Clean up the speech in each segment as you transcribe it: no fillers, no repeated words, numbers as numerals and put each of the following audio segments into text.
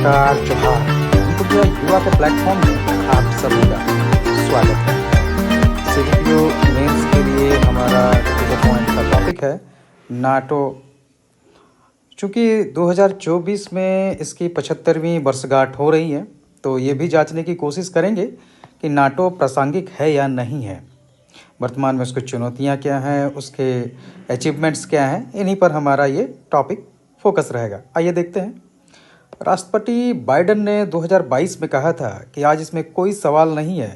नमस्कार, जोहार। इंडिया युवा के प्लेटफॉर्म में आप सभी का स्वागत है। सीडीपीओ मेंस के लिए हमारा पॉइंट का टॉपिक है नाटो। चूँकि 2024 में इसकी 75वीं वर्षगांठ हो रही है, तो ये भी जांचने की कोशिश करेंगे कि नाटो प्रासंगिक है या नहीं है। वर्तमान में उसकी चुनौतियाँ क्या हैं, उसके अचीवमेंट्स क्या हैं, इन्हीं पर हमारा ये टॉपिक फोकस रहेगा। आइए देखते हैं। राष्ट्रपति बाइडेन ने 2022 में कहा था कि आज इसमें कोई सवाल नहीं है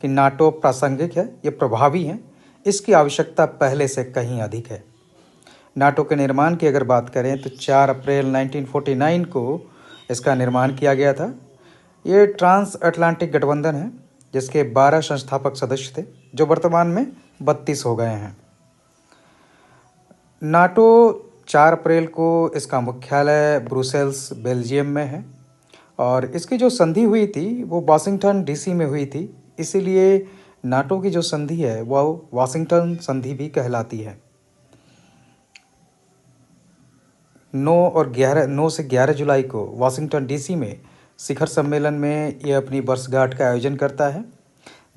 कि नाटो प्रासंगिक है, ये प्रभावी है, इसकी आवश्यकता पहले से कहीं अधिक है। नाटो के निर्माण की अगर बात करें तो 4 अप्रैल 1949 को इसका निर्माण किया गया था। ये ट्रांस अटलांटिक गठबंधन है जिसके 12 संस्थापक सदस्य थे, जो वर्तमान में 32 हो गए हैं। नाटो 4 अप्रैल को इसका मुख्यालय ब्रुसेल्स बेल्जियम में है और इसकी जो संधि हुई थी वो वाशिंगटन डीसी में हुई थी। इसीलिए नाटो की जो संधि है वो वाशिंगटन संधि भी कहलाती है। 9 से 11 जुलाई को वाशिंगटन डीसी में शिखर सम्मेलन में ये अपनी वर्षगांठ का आयोजन करता है,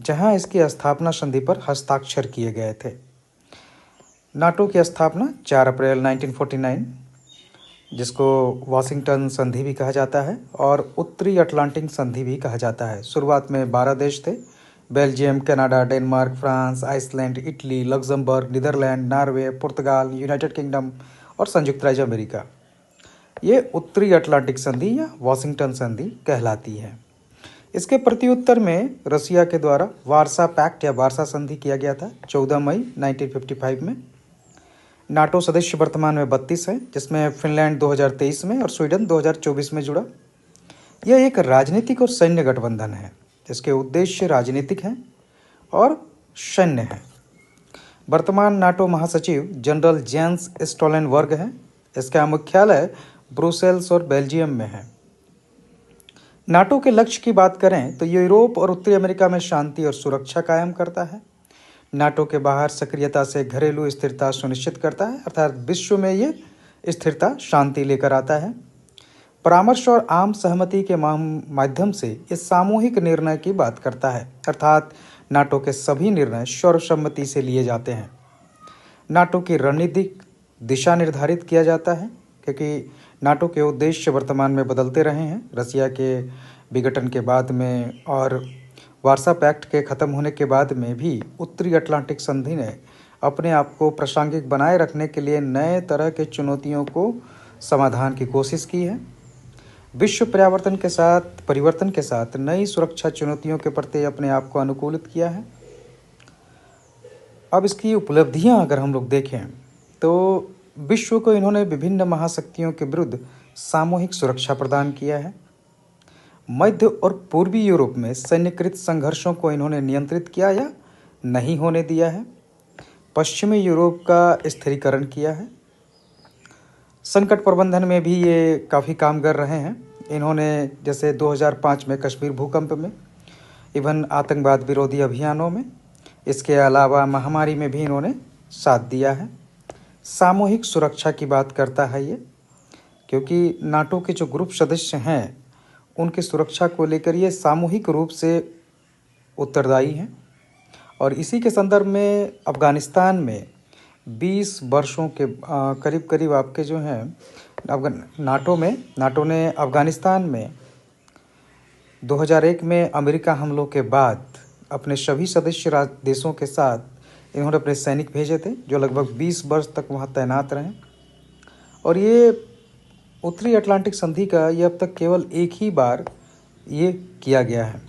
जहां इसकी स्थापना संधि पर हस्ताक्षर किए गए थे। नाटो की स्थापना 4 अप्रैल 1949, जिसको वाशिंगटन संधि भी कहा जाता है और उत्तरी अटलांटिक संधि भी कहा जाता है। शुरुआत में 12 देश थे: Belgium, Canada, Denmark, France, Iceland, Italy, Luxembourg, Netherlands, Norway, पुर्तगाल, यूनाइटेड किंगडम और संयुक्त राज्य अमेरिका। ये उत्तरी अटलांटिक संधि या वाशिंगटन संधि कहलाती है। इसके प्रत्युत्तर में रसिया के द्वारा वार्सा पैक्ट या वार्सा संधि किया गया था 14 मई 1955 में। नाटो सदस्य वर्तमान में 32 है, जिसमें फिनलैंड 2023 में और स्वीडन 2024 में जुड़ा। यह एक राजनीतिक और सैन्य गठबंधन है जिसके उद्देश्य राजनीतिक हैं और सैन्य हैं। वर्तमान नाटो महासचिव जनरल जेंस स्टोल्टेनबर्ग है। इसका मुख्यालय ब्रुसेल्स और बेल्जियम में है। नाटो के लक्ष्य की बात करें तो यूरोप और उत्तरी अमेरिका में शांति और सुरक्षा कायम करता है। नाटो के बाहर सक्रियता से घरेलू स्थिरता सुनिश्चित करता है, अर्थात विश्व में ये स्थिरता शांति लेकर आता है। परामर्श और आम सहमति के माध्यम से ये सामूहिक निर्णय की बात करता है, अर्थात नाटो के सभी निर्णय सर्वसम्मति से लिए जाते हैं। नाटो की रणनीतिक दिशा निर्धारित किया जाता है, क्योंकि नाटो के उद्देश्य वर्तमान में बदलते रहे हैं। रसिया के विघटन के बाद में और वार्सा पैक्ट के ख़त्म होने के बाद में भी उत्तरी अटलांटिक संधि ने अपने आप को प्रासंगिक बनाए रखने के लिए नए तरह के चुनौतियों को समाधान की कोशिश की है। विश्व परिवर्तन के साथ नई सुरक्षा चुनौतियों के प्रति अपने आप को अनुकूलित किया है। अब इसकी उपलब्धियां अगर हम लोग देखें तो विश्व को इन्होंने विभिन्न महाशक्तियों के विरुद्ध सामूहिक सुरक्षा प्रदान किया है। मध्य और पूर्वी यूरोप में सैन्यकृत संघर्षों को इन्होंने नियंत्रित किया या नहीं होने दिया है। पश्चिमी यूरोप का स्थिरीकरण किया है। संकट प्रबंधन में भी ये काफ़ी काम कर रहे हैं। इन्होंने जैसे 2005 में कश्मीर भूकंप में, इवन आतंकवाद विरोधी अभियानों में, इसके अलावा महामारी में भी इन्होंने साथ दिया है। सामूहिक सुरक्षा की बात करता है ये, क्योंकि नाटो के जो ग्रुप सदस्य हैं उनकी सुरक्षा को लेकर ये सामूहिक रूप से उत्तरदायी हैं। और इसी के संदर्भ में अफ़गानिस्तान में 20 वर्षों के करीब आपके जो हैं नाटो ने अफ़गानिस्तान में 2001 में अमेरिका हमलों के बाद अपने सभी सदस्य देशों के साथ इन्होंने अपने सैनिक भेजे थे, जो लगभग 20 वर्ष तक वहाँ तैनात रहे। और ये उत्तरी अटलांटिक संधि का ये अब तक केवल एक ही बार ये किया गया है।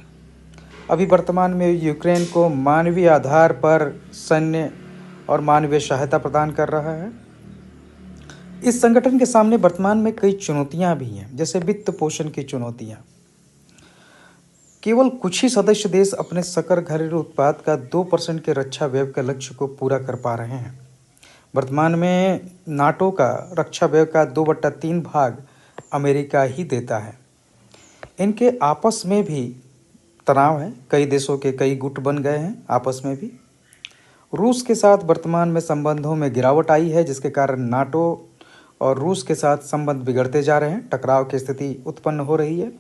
अभी वर्तमान में यूक्रेन को मानवीय आधार पर सैन्य और मानवीय सहायता प्रदान कर रहा है। इस संगठन के सामने वर्तमान में कई चुनौतियां भी हैं, जैसे वित्त पोषण की चुनौतियां। केवल कुछ ही सदस्य देश अपने सकल घरेलू उत्पाद का 2% के रक्षा व्यय के लक्ष्य को पूरा कर पा रहे हैं। वर्तमान में नाटो का रक्षा व्यय का 2/3 भाग अमेरिका ही देता है। इनके आपस में भी तनाव है, कई देशों के कई गुट बन गए हैं आपस में भी। रूस के साथ वर्तमान में संबंधों में गिरावट आई है, जिसके कारण नाटो और रूस के साथ संबंध बिगड़ते जा रहे हैं, टकराव की स्थिति उत्पन्न हो रही है।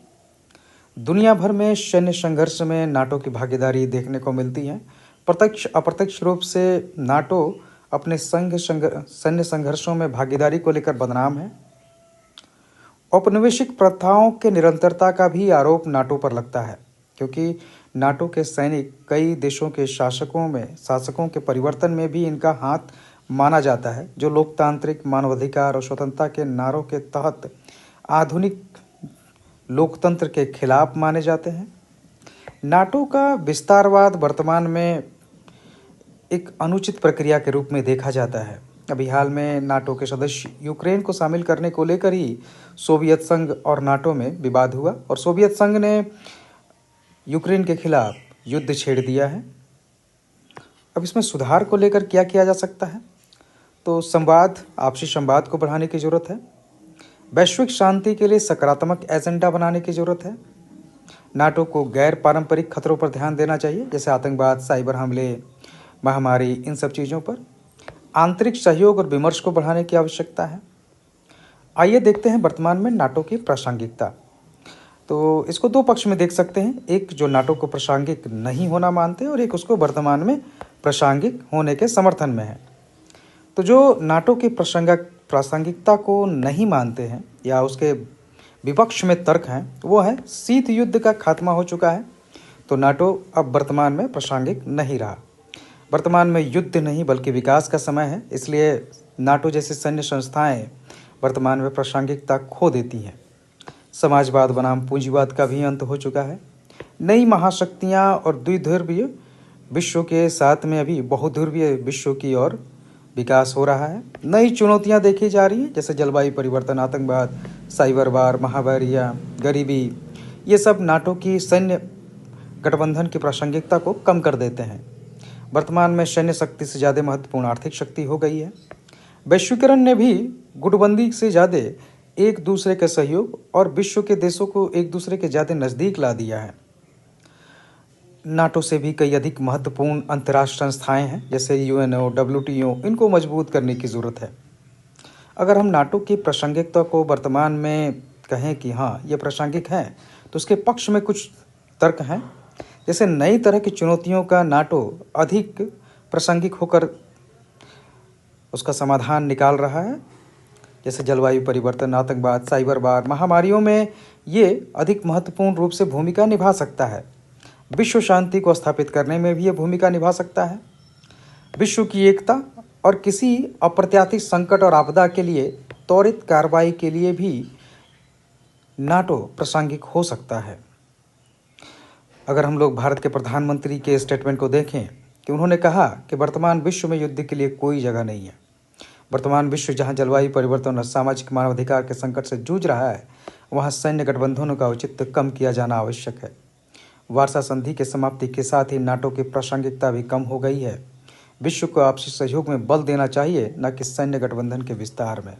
दुनिया भर में सैन्य संघर्ष में नाटो की भागीदारी देखने को मिलती है। प्रत्यक्ष अप्रत्यक्ष रूप से नाटो अपने सैन्य संघर्षों में भागीदारी को लेकर बदनाम है। औपनिवेशिक प्रथाओं के निरंतरता का भी आरोप नाटो पर लगता है, क्योंकि नाटो के सैनिक कई देशों के शासकों के परिवर्तन में भी इनका हाथ माना जाता है, जो लोकतांत्रिक, मानवाधिकार और स्वतंत्रता के नारों के तहत आधुनिक लोकतंत्र के खिलाफ माने जाते हैं। नाटो का विस्तारवाद वर्तमान में एक अनुचित प्रक्रिया के रूप में देखा जाता है। अभी हाल में नाटो के सदस्य यूक्रेन को शामिल करने को लेकर ही सोवियत संघ और नाटो में विवाद हुआ और सोवियत संघ ने यूक्रेन के खिलाफ युद्ध छेड़ दिया है। अब इसमें सुधार को लेकर क्या किया जा सकता है? तो आपसी संवाद को बढ़ाने की ज़रूरत है। वैश्विक शांति के लिए सकारात्मक एजेंडा बनाने की ज़रूरत है। नाटो को गैर पारंपरिक खतरों पर ध्यान देना चाहिए, जैसे आतंकवाद, साइबर हमले, महामारी, इन सब चीज़ों पर। आंतरिक सहयोग और विमर्श को बढ़ाने की आवश्यकता है। आइए देखते हैं वर्तमान में नाटो की प्रासंगिकता। तो इसको दो पक्ष में देख सकते हैं, एक जो नाटो को प्रासंगिक नहीं होना मानते और एक उसको वर्तमान में प्रासंगिक होने के समर्थन में है। तो जो नाटो की प्रासंगिकता को नहीं मानते हैं या उसके विपक्ष में तर्क हैं, वो है शीत युद्ध का खात्मा हो चुका है, तो नाटो अब वर्तमान में प्रासंगिक नहीं रहा। वर्तमान में युद्ध नहीं बल्कि विकास का समय है, इसलिए नाटो जैसी सैन्य संस्थाएं वर्तमान में प्रासंगिकता खो देती हैं। समाजवाद बनाम पूंजीवाद का भी अंत हो चुका है। नई महाशक्तियां और द्विध्रुवीय विश्व के साथ में अभी बहुध्रुवीय विश्व की ओर विकास हो रहा है। नई चुनौतियां देखी जा रही हैं, जैसे जलवायु परिवर्तन, आतंकवाद, साइबर वार, महामारियाँ, गरीबी। ये सब नाटो की सैन्य गठबंधन की प्रासंगिकता को कम कर देते हैं। वर्तमान में सैन्य शक्ति से ज़्यादा महत्वपूर्ण आर्थिक शक्ति हो गई है। वैश्वीकरण ने भी गुटबंदी से ज़्यादा एक दूसरे के सहयोग और विश्व के देशों को एक दूसरे के ज़्यादा नज़दीक ला दिया है। नाटो से भी कई अधिक महत्वपूर्ण अंतर्राष्ट्रीय संस्थाएं हैं, जैसे यूएनओ, डब्ल्यूटीओ, इनको मजबूत करने की ज़रूरत है। अगर हम नाटो की प्रासंगिकता को वर्तमान में कहें कि हाँ ये प्रासंगिक है, तो उसके पक्ष में कुछ तर्क हैं, जैसे नई तरह की चुनौतियों का नाटो अधिक प्रासंगिक होकर उसका समाधान निकाल रहा है, जैसे जलवायु परिवर्तन, आतंकवाद, साइबर वार, महामारियों में ये अधिक महत्वपूर्ण रूप से भूमिका निभा सकता है। विश्व शांति को स्थापित करने में भी ये भूमिका निभा सकता है। विश्व की एकता और किसी अप्रत्याशित संकट और आपदा के लिए त्वरित कार्रवाई के लिए भी नाटो प्रासंगिक हो सकता है। अगर हम लोग भारत के प्रधानमंत्री के स्टेटमेंट को देखें कि उन्होंने कहा कि वर्तमान विश्व में युद्ध के लिए कोई जगह नहीं है। वर्तमान विश्व जहां जलवायु परिवर्तन और सामाजिक मानवाधिकार के संकट से जूझ रहा है, वहां सैन्य गठबंधनों का औचित्य कम किया जाना आवश्यक है। वार्सा संधि के समाप्ति के साथ ही नाटो की प्रासंगिकता भी कम हो गई है। विश्व को आपसी सहयोग में बल देना चाहिए, न कि सैन्य गठबंधन के विस्तार में।